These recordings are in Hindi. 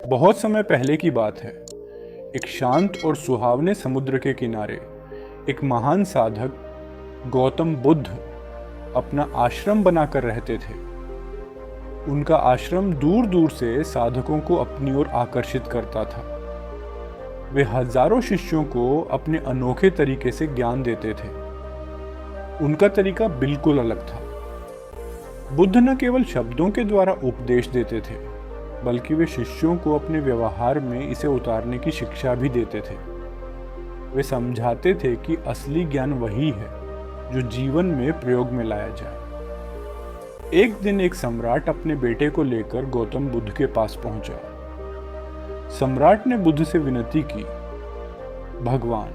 बहुत समय पहले की बात है। एक शांत और सुहावने समुद्र के किनारे एक महान साधक गौतम बुद्ध अपना आश्रम बनाकर रहते थे। उनका आश्रम दूर दूर से साधकों को अपनी ओर आकर्षित करता था। वे हजारों शिष्यों को अपने अनोखे तरीके से ज्ञान देते थे। उनका तरीका बिल्कुल अलग था। बुद्ध न केवल शब्दों के द्वारा उपदेश देते थे, बल्कि वे शिष्यों को अपने व्यवहार में इसे उतारने की शिक्षा भी देते थे। वे समझाते थे कि असली ज्ञान वही है जो जीवन में प्रयोग में लाया जाए। एक दिन एक सम्राट अपने बेटे को लेकर गौतम बुद्ध के पास पहुंचा। सम्राट ने बुद्ध से विनती की, भगवान,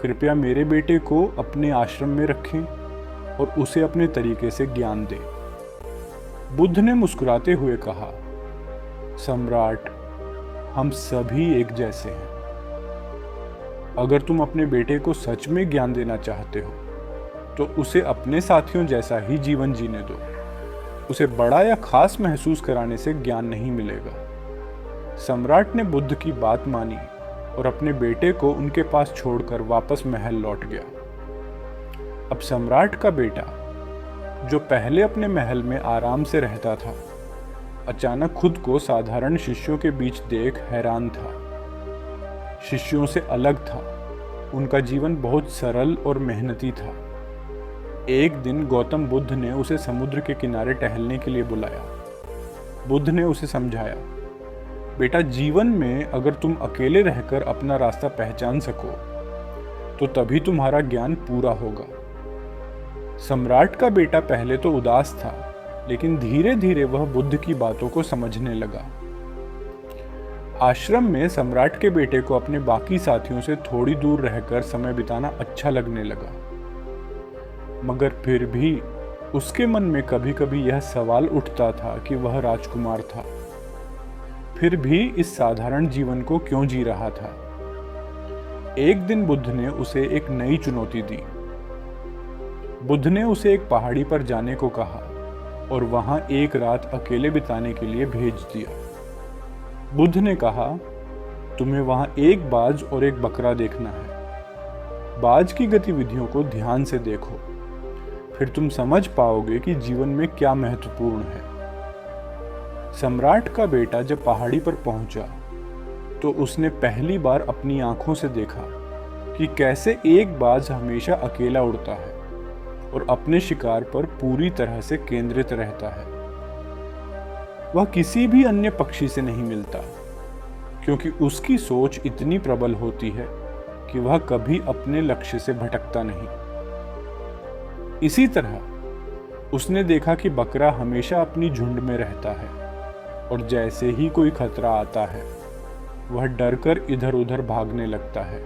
कृपया मेरे बेटे को अपने आश्रम में रखें और उसे अपने तरीके से ज्ञान दें। बुद्ध ने मुस्कुराते हुए कहा, सम्राट, हम सभी एक जैसे हैं। अगर तुम अपने बेटे को सच में ज्ञान देना चाहते हो तो उसे अपने साथियों जैसा ही जीवन जीने दो। उसे बड़ा या खास महसूस कराने से ज्ञान नहीं मिलेगा। सम्राट ने बुद्ध की बात मानी और अपने बेटे को उनके पास छोड़कर वापस महल लौट गया। अब सम्राट का बेटा, जो पहले अपने महल में आराम से रहता था, अचानक खुद को साधारण शिष्यों के बीच देख हैरान था। शिष्यों से अलग था। उनका जीवन बहुत सरल और मेहनती था। एक दिन गौतम बुद्ध ने उसे समुद्र के किनारे टहलने के लिए बुलाया। बुद्ध ने उसे समझाया, बेटा, जीवन में अगर तुम अकेले रहकर अपना रास्ता पहचान सको तो तभी तुम्हारा ज्ञान पूरा होगा। सम्राट का बेटा पहले तो उदास था, लेकिन धीरे धीरे वह बुद्ध की बातों को समझने लगा। आश्रम में सम्राट के बेटे को अपने बाकी साथियों से थोड़ी दूर रहकर समय बिताना अच्छा लगने लगा, मगर फिर भी उसके मन में कभी कभी यह सवाल उठता था कि वह राजकुमार था, फिर भी इस साधारण जीवन को क्यों जी रहा था। एक दिन बुद्ध ने उसे एक नई चुनौती दी। बुद्ध ने उसे एक पहाड़ी पर जाने को कहा और वहां एक रात अकेले बिताने के लिए भेज दिया। बुद्ध ने कहा, तुम्हें वहां एक बाज और एक बकरा देखना है। बाज की गतिविधियों को ध्यान से देखो, फिर तुम समझ पाओगे कि जीवन में क्या महत्वपूर्ण है। सम्राट का बेटा जब पहाड़ी पर पहुंचा तो उसने पहली बार अपनी आंखों से देखा कि कैसे एक बाज हमेशा अकेला उड़ता है और अपने शिकार पर पूरी तरह से केंद्रित रहता है। वह किसी भी अन्य पक्षी से नहीं मिलता, क्योंकि उसकी सोच इतनी प्रबल होती है कि वह कभी अपने लक्ष्य से भटकता नहीं। इसी तरह उसने देखा कि बकरा हमेशा अपनी झुंड में रहता है और जैसे ही कोई खतरा आता है वह डरकर इधर उधर भागने लगता है।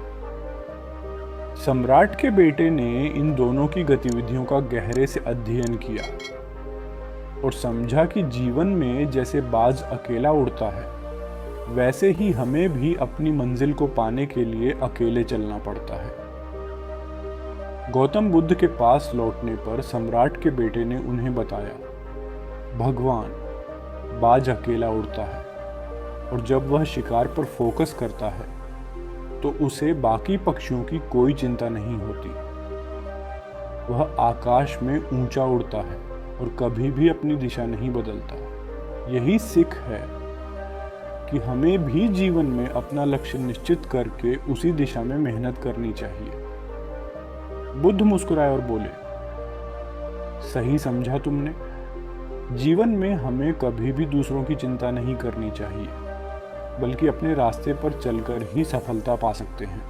सम्राट के बेटे ने इन दोनों की गतिविधियों का गहरे से अध्ययन किया और समझा कि जीवन में जैसे बाज अकेला उड़ता है, वैसे ही हमें भी अपनी मंजिल को पाने के लिए अकेले चलना पड़ता है। गौतम बुद्ध के पास लौटने पर सम्राट के बेटे ने उन्हें बताया, भगवान, बाज अकेला उड़ता है और जब वह शिकार पर फोकस करता है तो उसे बाकी पक्षियों की कोई चिंता नहीं होती। वह आकाश में ऊंचा उड़ता है और कभी भी अपनी दिशा नहीं बदलता। यही सीख है कि हमें भी जीवन में अपना लक्ष्य निश्चित करके उसी दिशा में मेहनत करनी चाहिए। बुद्ध मुस्कुराए और बोले, सही समझा तुमने। जीवन में हमें कभी भी दूसरों की चिंता नहीं करनी चाहिए, बल्कि अपने रास्ते पर चलकर ही सफलता पा सकते हैं।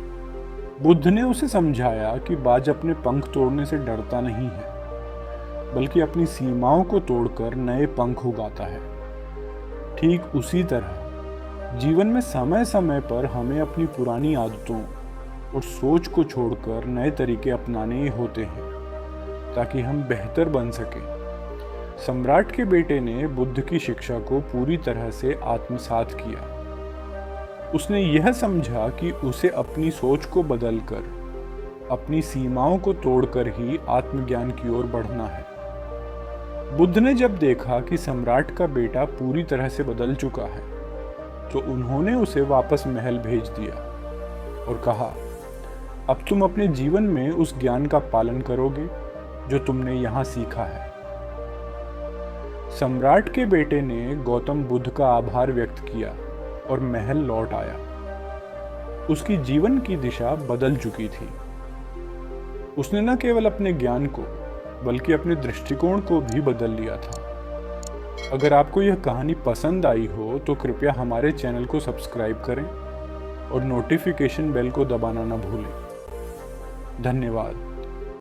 बुद्ध ने उसे समझाया कि बाज अपने पंख तोड़ने से डरता नहीं है, बल्कि अपनी सीमाओं को तोड़कर नए पंख उगाता है। ठीक उसी तरह जीवन में समय समय पर हमें अपनी पुरानी आदतों और सोच को छोड़कर नए तरीके अपनाने होते हैं, ताकि हम बेहतर बन सकें। सम्राट के बेटे ने बुद्ध की शिक्षा को पूरी तरह से आत्मसात किया। उसने यह समझा कि उसे अपनी सोच को बदलकर, अपनी सीमाओं को तोड़कर ही आत्मज्ञान की ओर बढ़ना है। बुद्ध ने जब देखा कि सम्राट का बेटा पूरी तरह से बदल चुका है, तो उन्होंने उसे वापस महल भेज दिया और कहा, अब तुम अपने जीवन में उस ज्ञान का पालन करोगे जो तुमने यहाँ सीखा है। सम्राट के बेटे ने गौतम बुद्ध का आभार व्यक्त किया और महल लौट आया। उसकी जीवन की दिशा बदल चुकी थी। उसने न केवल अपने ज्ञान को बल्कि अपने दृष्टिकोण को भी बदल लिया था। अगर आपको यह कहानी पसंद आई हो तो कृपया हमारे चैनल को सब्सक्राइब करें और नोटिफिकेशन बेल को दबाना न भूलें। धन्यवाद।